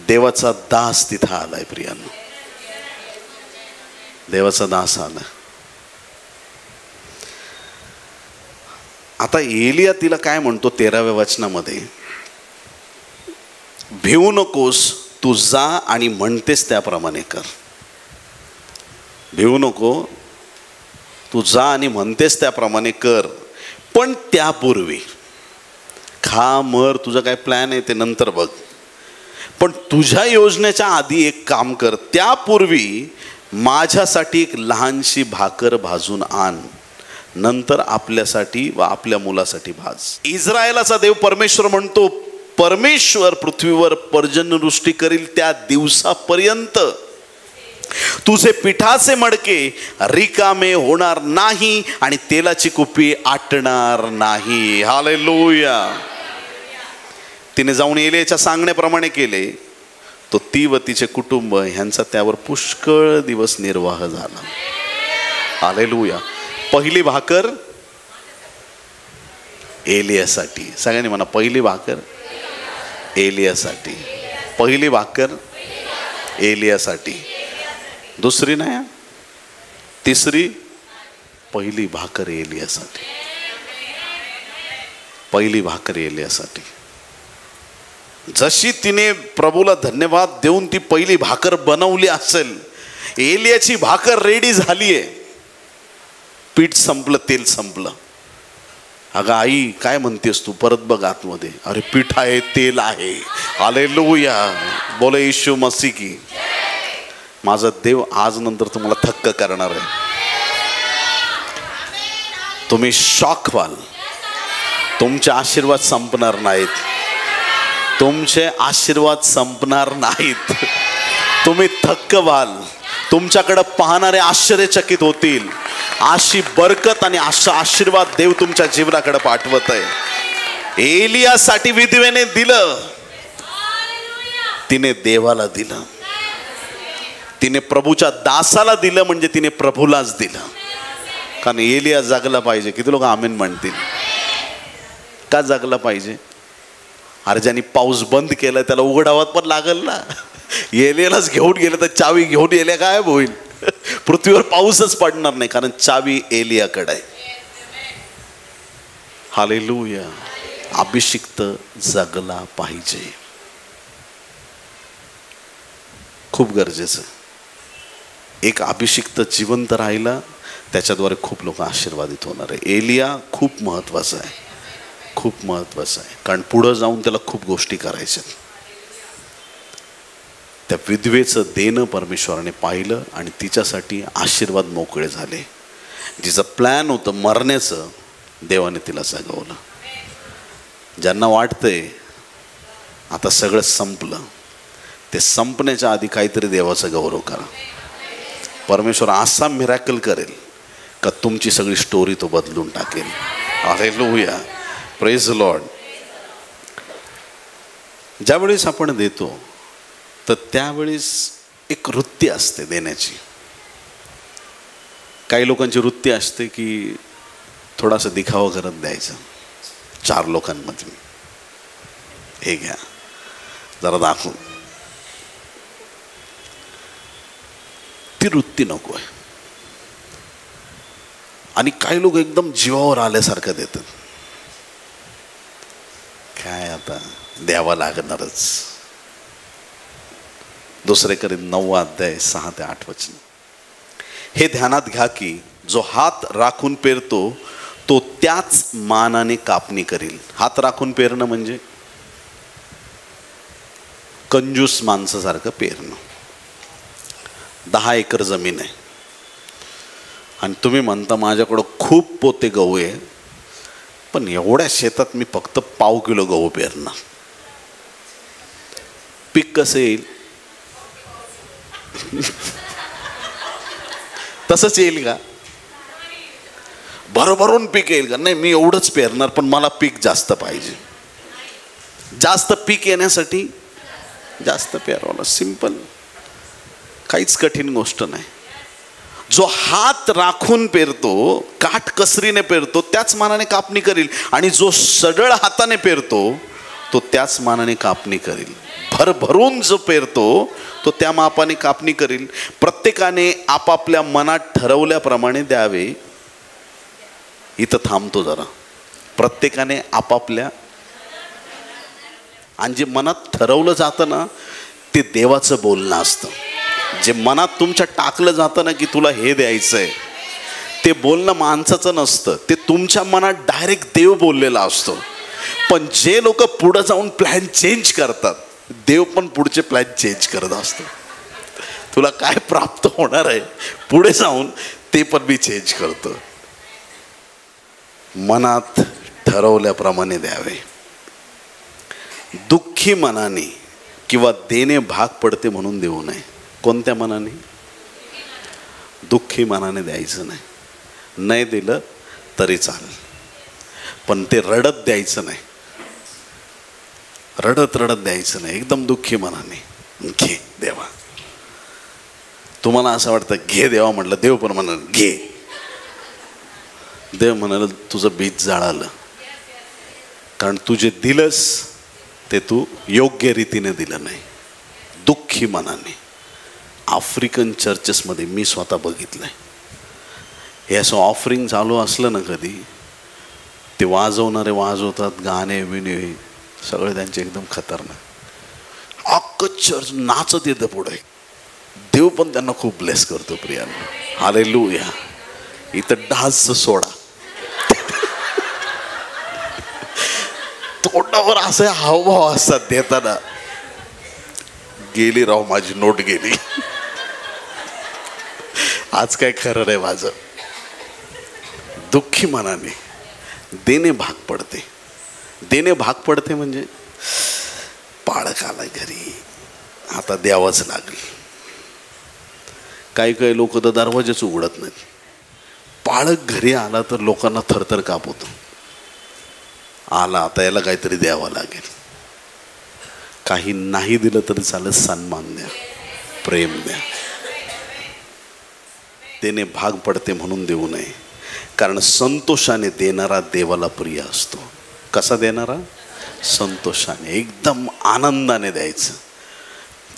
[SPEAKER 1] देवाचा दास तिथं आलाय प्रियांनो. देवाचा दास आला. आता एलिया तिला काय म्हणतो 13व्या वचनामध्ये, भिवू नकोस, तू जा आणि म्हणतेस त्याप्रमाणे कर. भिवू नको, तू जा आणि म्हणतेस त्याप्रमाणे कर. पण त्यापूर्वी खा मर, तुझा काय प्लॅन आहे ते नंतर बघ. पण तुझ्या योजनेच्या आधी एक काम कर. त्यापूर्वी माझ्यासाठी एक लहानशी भाकर भाजून आण, नंतर आपल्यासाठी व आपल्या मुलासाठी भाज. इस्रायलाचा देव परमेश्वर म्हणतो, परमेश्वर पृथ्वीवर पर्जन्यवृष्टी करील त्या दिवसापर्यंत तुझे पिठाचे मडके रिकामे होणार नाही आणि तेलाची कुपी आटणार नाही. हालेलुया. तिने जाऊन एलियाच्या सांगण्याप्रमाणे केले. तो ती व तिचे कुटुंब ह्यांचा त्यावर पुष्कळ दिवस निर्वाह झाला. हालेलुया. पहिली भाकर एलियासाठी. सगळ्यांनी म्हणा, पहिली भाकर एलियासाठी. पहिली भाकर एलियासाठी. दुसरी नाही, तिसरी, पहिली भाकर एलियासाठी. पहिली भाकर एलियासाठी. जशी तिने प्रभूला धन्यवाद देऊन ती पहिली भाकर बनवली असेल, एलियाची भाकर रेडी झालीये. पीठ संपलं, तेल संपलं. अगं आई काय म्हणतेस तू, परत बघ आतमध्ये. अरे पीठ आहे, तेल आहे. हालेलुया. बोले येशू मसीह की. माझा देव आज नंतर तुम्हाला थक्क करणार आहे. तुम्ही शॉक व्हाल. तुमचे आशीर्वाद संपणार नाहीत. तुमचे आशीर्वाद संपणार नाहीत. तुम्ही थक्क व्हाल. तुमच्याकडे पाहणारे आश्चर्यचकित होतील. अशी बरकत आणि असा आशीर्वाद देव तुमच्या जीवनाकडे पाठवत आहे. एलियासाठी विधवेने दिलं, तिने देवाला दिलं. तिने प्रभूच्या दासाला दिलं, म्हणजे तिने प्रभूलाच दिलं. कारण एलिया जगला पाहिजे. किती लोक आमेन म्हणतील. का जगला पाहिजे. अरे ज्यांनी पाऊस बंद केला त्याला उघडावात पण लागल ना. एलियालाच घेऊन गेले तर चावी घेऊन एलिया काय होईल. पृथ्वीवर पाऊसच पडणार नाही, कारण चावी एलियाकडे आहे. हालेलुया. अभिषिक्त जगला पाहिजे. खूप गरजेचं. एक अभिषिक्त जिवंत राहिला, त्याच्याद्वारे खूप लोक आशीर्वादित होणार आहे. एलिया खूप महत्वाचा आहे. खूप महत्वाचं आहे. कारण पुढं जाऊन त्याला खूप गोष्टी करायच्या. त्या विधवेचं देणं परमेश्वराने पाहिलं आणि तिच्यासाठी आशीर्वाद मोकळे झाले. जिचं प्लॅन होतं मरण्याचं, देवाने तिला जगवलं. ज्यांना वाटतंय आता सगळं संपलं, ते संपण्याच्या आधी काहीतरी देवाचा गौरव करा. परमेश्वर असा मिरॅकल करेल का तुमची सगळी स्टोरी तो बदलून टाकेल. हालेलुया. Praise the Lord. ज्यावेळेस आपण देतो तर त्यावेळेस एक वृत्ती असते देण्याची. काही लोकांची वृत्ती असते की थोडासा दिखावा करत द्यायचं 4 लोकांमध्ये, हे घ्या जरा दाखवून. ती वृत्ती नको आहे. आणि काही लोक एकदम जीवावर आल्यासारखं देतात. काय आता द्यावं लागणारच. दुसरे करीत 9 अध्याय 6 ते 8 वचन. हे ध्यानात घ्या की जो हात राखून पेरतो तो त्याच मानाने कापणी करील. हात राखून पेरणं म्हणजे कंजूस माणसासारखं पेरणं. 10 एकर जमीन आहे आणि तुम्ही म्हणता माझ्याकडं खूप पोते गहू आहे, पण एवढ्या शेतात मी फक्त पाव किलो गहू पेरणार. पीक कसं येईल? तसंच येईल का? भरभरून पीक येईल का? नाही, मी एवढंच पेरणार पण मला पीक जास्त पाहिजे. जास्त पीक येण्यासाठी जास्त पेरावं. सिंपल, काहीच कठीण गोष्ट नाही. जो हात राखून पेरतो, काटकसरीने पेरतो, त्याच मानाने कापणी करील. आणि जो सढळ हाताने पेरतो तो त्याच मानाने कापणी करील. भरभरून जो पेरतो तो त्या मापाने कापणी करील. प्रत्येकाने आपापल्या मनात ठरवल्याप्रमाणे द्यावे. इथं थांबतो जरा. प्रत्येकाने आपापल्या, आणि जे मनात ठरवलं जातं ना ते देवाचं बोलणं असतं. जे मनात तुमच्या टाकलं जातं ना की तुला हे द्यायचंय, ते बोलणं माणसाचं नसतं, ते तुमच्या मनात डायरेक्ट देव बोललेला असतो. पण जे लोक पुढे जाऊन प्लॅन चेंज करतात, देव पण पुढचे प्लॅन चेंज करत असतो. तुला काय प्राप्त होणार आहे पुढे जाऊन ते पण मी चेंज करतो. मनात ठरवल्याप्रमाणे द्यावे. दुःखी मनाने किंवा देणे भाग पडते म्हणून देऊ नये. कोणत्या मनाने? दुःखी मनाने द्यायचं नाही. नाही दिलं तरी चालेल, पण ते रडत द्यायचं नाही. रडत रडत द्यायचं नाही. एकदम दुःखी मनाने घे देवा. तुम्हाला असं वाटतं घे देवा म्हटलं, देव पण म्हणाल घे. देव म्हणाल तुझं बीज जाळालं, कारण तू जे दिलंस ते तू योग्य रीतीने दिलं नाही. दुःखी मनाने. आफ्रिकन चर्चेसमध्ये मी स्वतः बघितलंय, हे असं ऑफरिंग चालू असलं ना कधी, ते वाजवणारे वाजवतात, गाणे विणे सगळे त्यांचे एकदम खतरनाक. अख्खं चर्च नाचत येतं पुढे. देव पण त्यांना खूप ब्लेस करतो प्रियांनो. हालेलुया. इथं डान्स सोडा. तोंडावर असे हावभाव असतात देताना. गेली राव माझी नोट गेली. आज काय खरं नाही माझं. दुःखी मनाने देणे भाग पडते. देणे भाग पडते म्हणजे पाळक आलाय घरी, आता द्यावंच लागेल. काही काही लोक तर दरवाजेच उघडत नाहीत. पाळक घरी आला तर लोकांना थरथर कापवतो. आला आता याला काहीतरी द्यावं लागेल. काही नाही दिलं तरी चालेल, सन्मान द्या, प्रेम द्या. देणे भाग पडते म्हणून देऊ नये, कारण संतोषाने देणारा देवाला प्रिय असतो. कसा देणारा? संतोषाने, एकदम आनंदाने द्यायचं.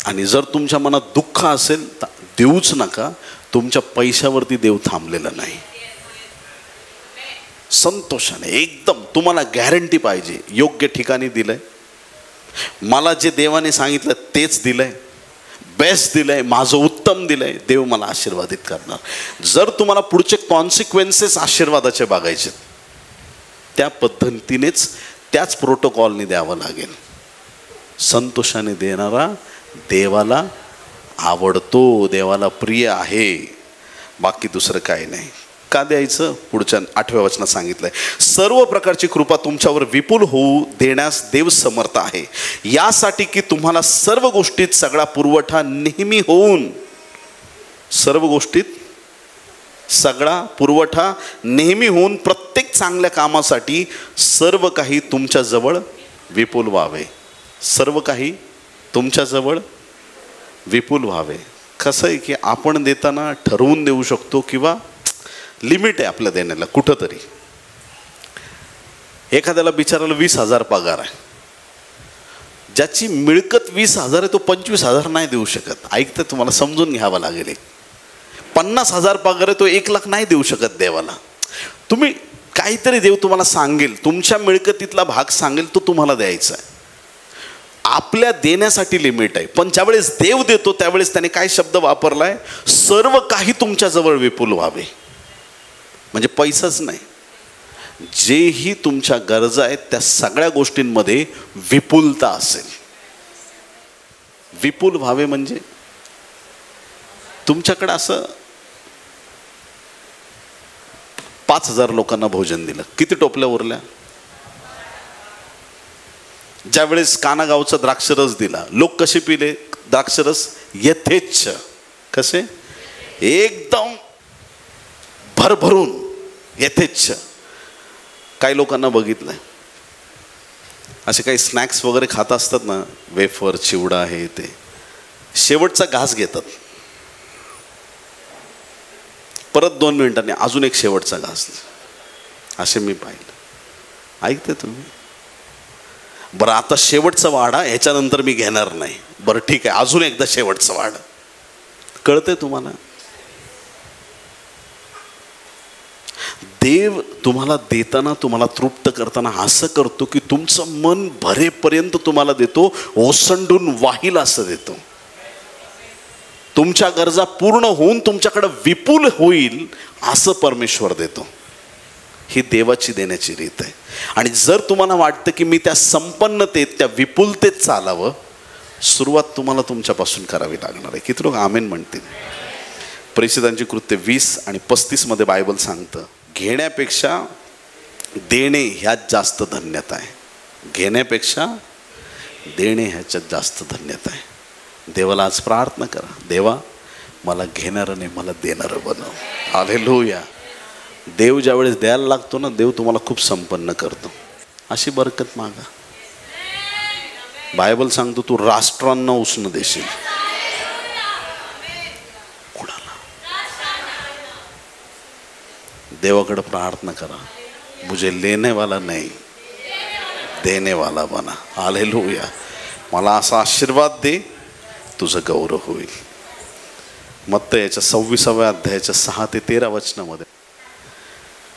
[SPEAKER 1] आणि जर तुमच्या मनात दुःख असेल तर देऊच नका. तुमच्या पैशावरती देव थांबलेला नाही. संतोषाने एकदम, तुम्हाला गॅरंटी पाहिजे योग्य ठिकाणी दिलंय, मला जे देवाने सांगितलं तेच दिलंय, बेस्ट दिलंय, माझं उत्तम दिलंय, देव मला आशीर्वादित करणार. जर तुम्हाला पुढचे कॉन्सिक्वेन्सेस आशीर्वादाचे बघायचे, त्या पद्धतीनेच त्याच प्रोटोकॉलने द्यावं लागेल. संतोषाने देणारा देवाला आवडतो, देवाला प्रिय आहे. बाकी दुसरं काही नाही. का द्यायचं? पुढच्या 8व्या वचनात सांगितलंय, सर्व प्रकारची कृपा तुमच्यावर विपुल होऊ देण्यास देव समर्थ आहे, यासाठी की तुम्हाला सर्व गोष्टीत सगळा पुरवठा नेहमी होऊन, सर्व गोष्टीत सगळा पुरवठा नेहमी होऊन प्रत्येक चांगल्या कामासाठी सर्व काही तुमच्याजवळ विपुल व्हावे. सर्व काही तुमच्याजवळ विपुल व्हावे. कसं आहे की आपण देताना ठरवून देऊ शकतो किंवा लिमिट आहे आपल्या देण्याला कुठंतरी. एखाद्याला बिचाराला 20,000 पगार आहे, ज्याची मिळकत 20,000 आहे तो 25,000 नाही देऊ शकत. ऐकतं, तुम्हाला समजून घ्यावं लागेल. 50,000 पगार आहे तो 1,00,000 नाही देऊ शकत देवाला. तुम्ही काहीतरी देव तुम्हाला सांगेल, तुमच्या मिळकतीतला भाग सांगेल, तो तुम्हाला द्यायचा आहे. आपल्या देण्यासाठी लिमिट आहे, पण ज्यावेळेस देव देतो त्यावेळेस त्याने काय शब्द वापरलाय, सर्व काही तुमच्याजवळ विपुल व्हावे. म्हणजे पैसाच नाही, जेही तुमच्या गरजा आहेत त्या सगळ्या गोष्टींमध्ये विपुलता असेल. विपुल व्हावे म्हणजे तुमच्याकडे असं 5,000 लोकांना भोजन दिलं, किती टोपल्या उरल्या? ज्यावेळेस कानागावचा द्राक्षरस दिला, लोक कसे पिले द्राक्षरस? यथेच्छ. कसे? एकदम भरभरून, यथेच्छ. काही लोकांना बघितलंय असे काही स्नॅक्स वगैरे खात असतात ना, वेफर, चिवडा, हे ते, शेवटचा घास घेतात, परत 2 मिनिटांनी अजून एक शेवटचा घास. असे मी पाहिलं. ऐकते तुम्ही? बरं, आता शेवटचा वाडा, ह्याच्यानंतर मी घेणार नाही. बरं ठीक आहे, अजून एकदा शेवटचा वाडा. कळतंय तुम्हाला? देव तुम्हाला देताना, तुम्हाला तृप्त करताना असं करतो की तुमचं मन भरेपर्यंत तुम्हाला देतो, ओसंडून वाहील असं देतो. तुमच्या गरजा पूर्ण होऊन तुमच्याकडे विपुल होईल असं परमेश्वर देतो. ही देवाची देण्याची रीत आहे. आणि जर तुम्हाला वाटतं की मी त्या संपन्नतेत, त्या विपुलतेत चालावं, सुरुवात तुम्हाला तुमच्यापासून करावी लागणार आहे. किती लोक आमेन म्हणतील? प्रेषितांची कृत्य 20 आणि 35 मध्ये बायबल सांगतं, घेण्यापेक्षा देणे ह्यात जास्त धन्यता आहे. घेण्यापेक्षा देणे ह्याच्यात जास्त धन्यता आहे. देवाला आज प्रार्थना करा, देवा मला घेणारं नाही, मला देणारं बनव. हालेलुया. देव ज्यावेळेस द्यायला लागतो ना, देव तुम्हाला खूप संपन्न करतो. अशी बरकत मागा. बायबल सांगतो तू राष्ट्रांना उष्ण देशील. कुणाला? देवाकडे प्रार्थना करा, मुझे लेने वाला नहीं देने वाला बना. हालेलुया. मला असा आशीर्वाद दे, तुझं गौरव होईल. मत्ती याच्या 26व्या अध्यायाच्या 6 ते 13 वचनामध्ये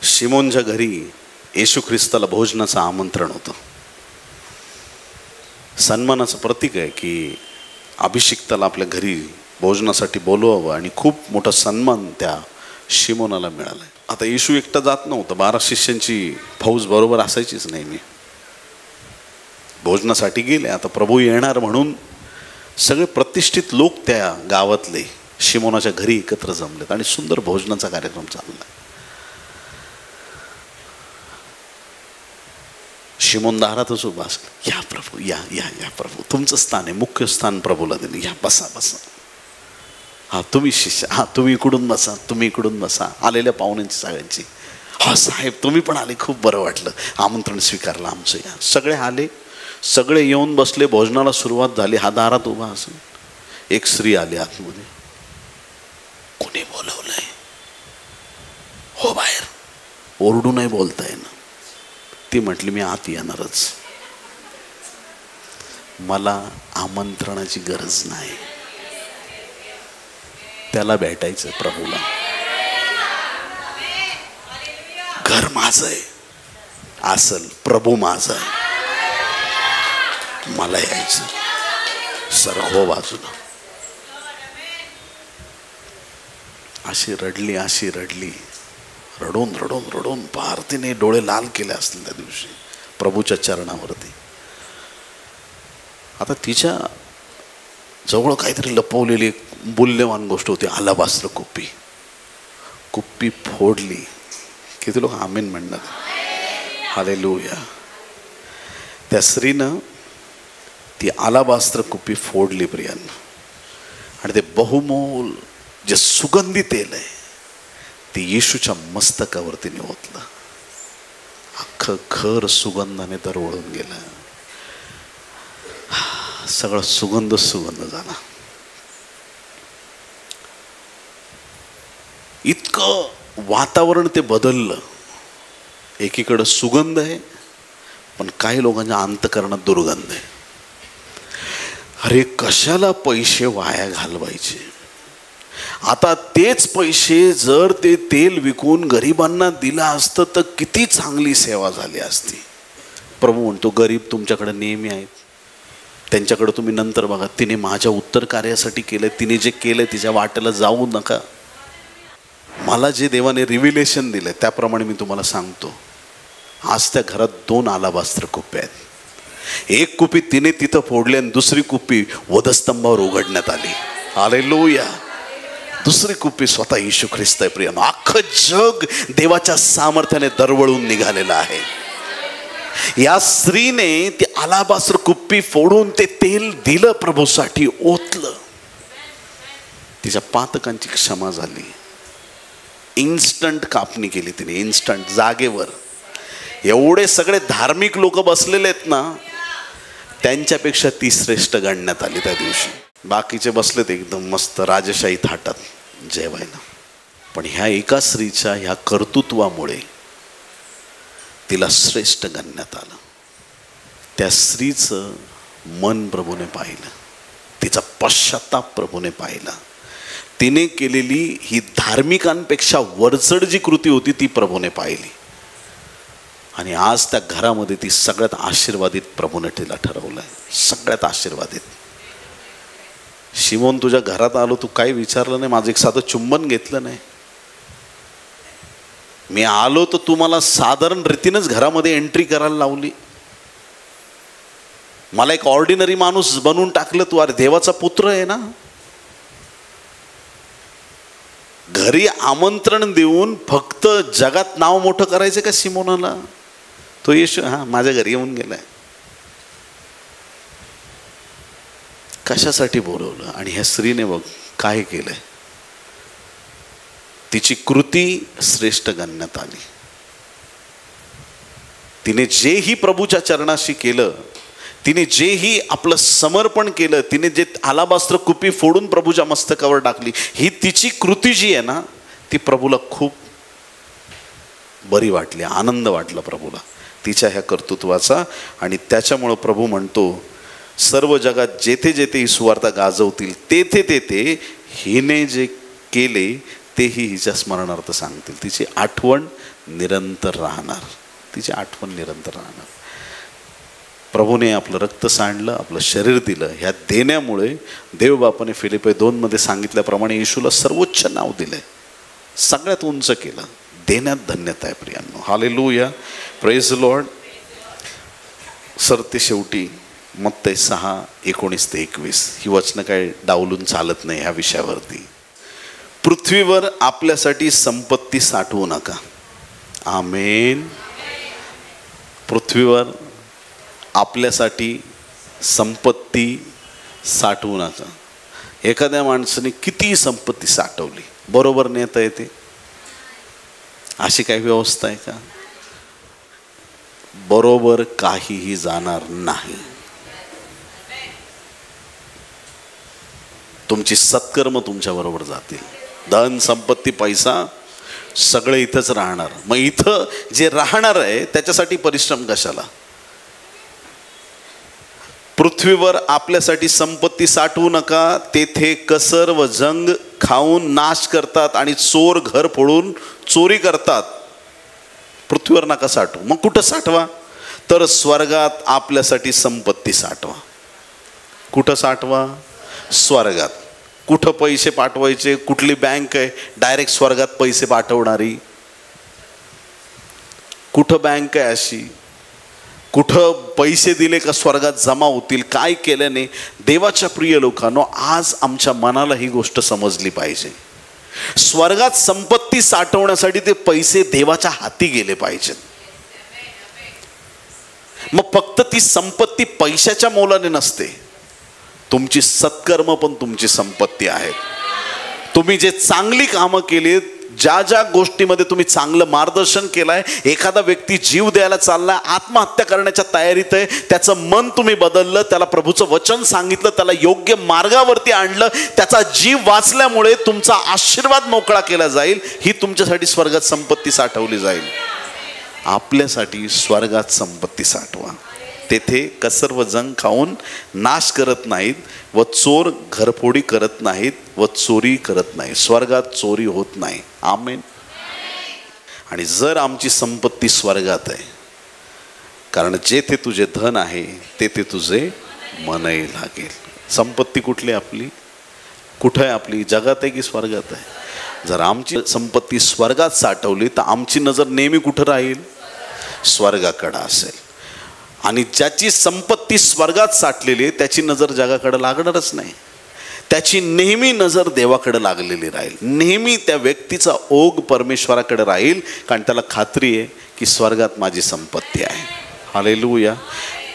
[SPEAKER 1] शिमोनच्या घरी येशू ख्रिस्ताला भोजनाचं आमंत्रण होतं. सन्मानाचं प्रतीक आहे की अभिषिक्ताला आपल्या घरी भोजनासाठी बोलवावं, आणि खूप मोठा सन्मान त्या शिमोनाला मिळाला. आता येशू एकटा जात नव्हता, 12 शिष्यांची फौज बरोबर असायचीच नेहमी. भोजनासाठी गेले. आता प्रभू येणार म्हणून सगळे प्रतिष्ठित लोक त्या गावातले शिमोनाच्या घरी एकत्र जमलेत आणि सुंदर भोजनाचा कार्यक्रम चालला. शिमोन दारातच उभा असला. या प्रभू, या या या प्रभू, तुमचं स्थान आहे, मुख्य स्थान प्रभूला दिलं, या बसा बसा. हा तुम्ही शिष्य, हा तुम्ही इकडून बसा, तुम्ही इकडून बसा. आलेल्या पाहुण्यांची सगळ्यांची, हा साहेब तुम्ही पण आले, खूप बरं वाटलं, आमंत्रण स्वीकारलं आमचं. या सगळे आले, सगळे येऊन बसले. भोजनाला सुरुवात झाली. हा दारात उभा असून एक स्त्री आली आतमध्ये. कोणी बोलवलंय? हो बाहेर. ओरडू नाही बोलता येईना. ती म्हटली मी आत येणारच, मला आमंत्रणाची गरज नाही, त्याला भेटायचं प्रभूला. घर माझं आहे, असल प्रभू माझा आहे, मला यायचं. सर हो बाजूला. अशी रडली, अशी रडली, रडून रडून रडून पार तिने डोळे लाल केले असतील त्या दिवशी प्रभूच्या चरणावरती. आता तिच्या जवळ काहीतरी लपवलेली एक मूल्यवान गोष्ट होती, अलाबास्त्र कुप्पी. कुप्पी फोडली. किती लोक आमेन म्हणणार? हालेलुया. त्या स्त्रीनं ती अलाबास्त्र कुप्पी फोडली प्रियांना, आणि ते बहुमोल जे सुगंधी तेल आहे ते येशूच्या मस्तकावरती ओतलं. अख्खं घर सुगंधाने दरवळून गेलं. सगळं सुगंध सुगंध झाला. इतकं वातावरण ते बदललं. एकीकडं सुगंध आहे, पण काही लोकांच्या अंतकरणात दुर्गंध आहे. अरे कशाला पैसे वाया घालवायचे. आता तेच पैसे जर ते तेल विकून गरिबांना दिला असतं तर किती चांगली सेवा झाली असती. प्रभू म्हणतो गरीब तुमच्याकडे नेहमी आहेत, त्यांच्याकडे तुम्ही नंतर बघा. तिने माझ्या उत्तर कार्यासाठी केलं, तिने जे केलं तिच्या वाटेला जाऊ नका. मला जे देवाने रिव्हिलेशन दिलं त्याप्रमाणे मी तुम्हाला सांगतो. आज त्या घरात 2 अलाबास्त्र कुप्पे आहेत. एक कुपी तिने तिथं फोडली आणि दुसरी कुपी वधस्तंभावर उघडण्यात आली. हालेलुया. दुसरी कुपी स्वतः येशू ख्रिस्त आहे. प्रियानो, अख्खं जग देवाच्या सामर्थ्याने दरवळून निघालेलं आहे. या स्त्रीने ती अलाबास्त्र कुप्पी फोडून ते तेल दिलं, प्रभूसाठी ओतलं. तिच्या पातकांची क्षमा झाली. इन्स्टंट कापणी केली तिने, इन्स्टंट, जागेवर. एवढे सगळे धार्मिक लोक बसलेले आहेत ना, त्यांच्यापेक्षा ती श्रेष्ठ गणण्यात आली त्या दिवशी. बाकीचे बसलेत एकदम मस्त राजशाही थाटात जेवायला, पण ह्या एका स्त्रीच्या ह्या कर्तृत्वामुळे तिला श्रेष्ठ गणण्यात आलं. त्या स्त्रीचं मन प्रभूने पाहिलं, तिचा पश्चाताप प्रभूने पाहिला. तिने केलेली ही धार्मिकांपेक्षा वरचढ जी कृती होती ती प्रभूने पाहिली. आणि आज त्या घरामध्ये ती सगळ्यात आशीर्वादित प्रभूने तिला ठरवलंय, सगळ्यात आशीर्वादित. शिमोन, तुझ्या घरात आलो, तू काही विचारलं नाही, माझं एक साधं चुंबन घेतलं नाही. मी आलो तर तू मला साधारण रीतीनंच घरामध्ये एंट्री करायला लावली. मला एक ऑर्डिनरी माणूस बनवून टाकलं तू. अरे देवाचा पुत्र आहे ना. घरी आमंत्रण देऊन फक्त जगात नाव मोठं करायचं का सिमोनाला? तो येशू माझ्या घरी येऊन गेलाय. कशासाठी बोलवलं? आणि ह्या स्त्रीने बघ काय केलंय. तिची कृती श्रेष्ठ गणण्यात आली. तिने जेही प्रभूच्या चरणाशी केलं, तिने जेही आपलं समर्पण केलं, तिने जे अलाबास्त्र कुपी फोडून प्रभूच्या मस्तकावर टाकली, ही तिची कृती जी आहे ना, ती प्रभूला खूप बरी वाटली, आनंद वाटला प्रभूला तिच्या ह्या कर्तृत्वाचा. आणि त्याच्यामुळं प्रभू म्हणतो, सर्व जगात जेथे जेथे ही सुवार्ता गाजवतील तेथे तेथे हिने जे केले तेही हिच्या स्मरणार्थ सांगतील. तिची आठवण निरंतर राहणार, तिची आठवण निरंतर राहणार. प्रभूने आपलं रक्त सांडलं, आपलं शरीर दिलं. ह्या देण्यामुळे देवबापाने फिलिपी 2 सांगितल्याप्रमाणे येशूला सर्वोच्च नाव दिलंय, सगळ्यात उंच केलं. देण्यात धन्यता आहे प्रियांनो. Hallelujah, praise Lord. सरते शेवटी मत्तई 6:19-21 ही वचनं काय डावलून चालत नाही ह्या विषयावरती. पृथ्वीवर आपल्यासाठी संपत्ती साठवू नका. आमेन. पृथ्वीवर आपल्यासाठी संपत्ती साठवू नका. एखाद्या माणसाने किती संपत्ती साठवली, बरोबर नेता येते? अशी काही व्यवस्था आहे का? बरोबर काहीही जाणार नाही. तुमची सत्कर्म तुमच्या बरोबर जातील. धन संपत्ती पैसा सगळं इथंच राहणार. मग इथं जे राहणार आहे त्याच्यासाठी परिश्रम कशाला? पृथ्वीवर आपल्यासाठी संपत्ती साठवू नका, तेथे कसर व जंग खाऊन नाश करतात आणि चोर घर फोडून चोरी करतात. पृथ्वीवर नका साठवू. मग कुठं साठवा? तर स्वर्गात आपल्यासाठी संपत्ती साठवा. कुठं साठवा? स्वर्गात. कुठं पैसे पाठवायचे? कुठली बँक आहे डायरेक्ट स्वर्गात पैसे पाठवणारी? कुठं बँक आहे अशी? कुठं पैसे दिले का स्वर्गात जमा होतील? काय केल्याने? देवाच्या प्रिय लोकांनो, आज आमच्या मनाला ही गोष्ट समजली पाहिजे. स्वर्गात संपत्ती साठवण्यासाठी ते पैसे देवाच्या हाती गेले पाहिजेत. मग फक्त ती संपत्ती पैशाच्या मोलाने नसते, तुमची सत्कर्म पण तुमची संपत्ती आहेत. तुम्ही जे चांगली कामं केलीत, ज्या ज्या गोष्टीमध्ये तुम्ही चांगलं मार्गदर्शन केलंय, एखादा व्यक्ती जीव द्यायला चाललाय, आत्महत्या करण्याच्या तयारीत आहे, त्याचं मन तुम्ही बदललं, त्याला प्रभूचं वचन सांगितलं, त्याला योग्य मार्गावरती आणलं, त्याचा जीव वाचल्यामुळे तुमचा आशीर्वाद मोकळा केला जाईल. ही तुमच्यासाठी स्वर्गात संपत्ती साठवली जाईल. आपल्यासाठी स्वर्गात संपत्ती साठवा. तेथे कसर्व जंग खाऊन नाश करत नाहीत व चोर घरफोडी करत नाहीत व चोरी करत नाही. स्वर्गात चोरी होत नाही. आमेन. आणि जर आमची संपत्ती स्वर्गात आहे, कारण जेथे तुझे धन आहे तेथे तुझे मनही लागेल. संपत्ती कुठली आपली? कुठं आहे आपली? जगात आहे की स्वर्गात आहे? जर आमची संपत्ती स्वर्गात साठवली तर आमची नजर नेहमी कुठं राहील? स्वर्गाकडे असेल. आणि ज्याची संपत्ती स्वर्गात साठलेली आहे त्याची नजर जगाकडे लागणारच नाही. त्याची नेहमी नजर देवाकडे लागलेली राहील. नेहमी त्या व्यक्तीचा ओघ परमेश्वराकडे राहील, कारण त्याला खात्री आहे की स्वर्गात माझी संपत्ती आहे. हालेलुया.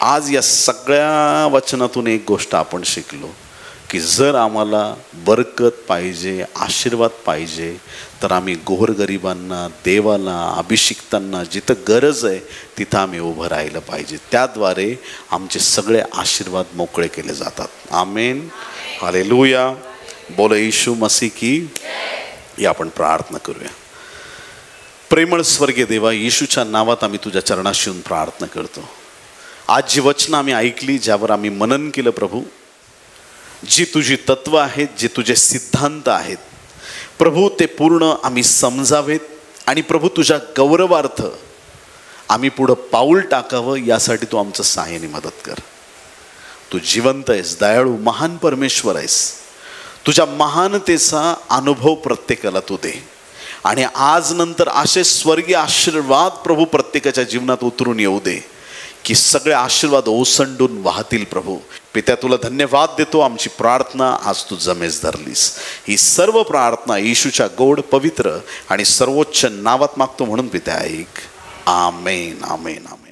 [SPEAKER 1] आज या सगळ्या वचनातून एक गोष्ट आपण शिकलो की जर आम्हाला बरकत पाहिजे, आशीर्वाद पाहिजे, तर आम्ही गोरगरिबांना, देवाला, अभिषिक्तांना जिथं गरज आहे तिथं आम्ही उभं राहिलं पाहिजे. त्याद्वारे आमचे सगळे आशीर्वाद मोकळे केले जातात. आमेन. हालेलुया. बोलो येशू मसीह की. या आपण प्रार्थना करूया. प्रेमळ स्वर्गीय देवा, येशूच्या नावात आम्ही तुझ्या चरणाशी येऊन प्रार्थना करतो. आज जी वचनं आम्ही ऐकली, ज्यावर आम्ही मनन केलं प्रभू, जी तुझी तत्व आहेत, जे तुझे सिद्धांत आहेत प्रभू, ते पूर्ण आम्ही समजावेत. आणि प्रभू तुझ्या गौरवार्थ आम्ही पुढं पाऊल टाकावं, यासाठी तू आमचं सहाय्याने मदत कर. तू जिवंत आहेस, दयाळू, महान परमेश्वर आहेस. तुझ्या महानतेचा अनुभव प्रत्येकाला तू दे. आणि आज नंतर असे स्वर्गीय आशीर्वाद प्रभू प्रत्येकाच्या जीवनात उतरून येऊ दे की सगळे आशीर्वाद ओसंडून वाहतील. प्रभू पित्या, तुला धन्यवाद देतो. आमची प्रार्थना आज तू जमेस धरलीस. ही सर्व प्रार्थना येशूच्या गोड, पवित्र आणि सर्वोच्च नावात मागतो म्हणून पित्या ऐक. आमेन. आमेन. आमेन.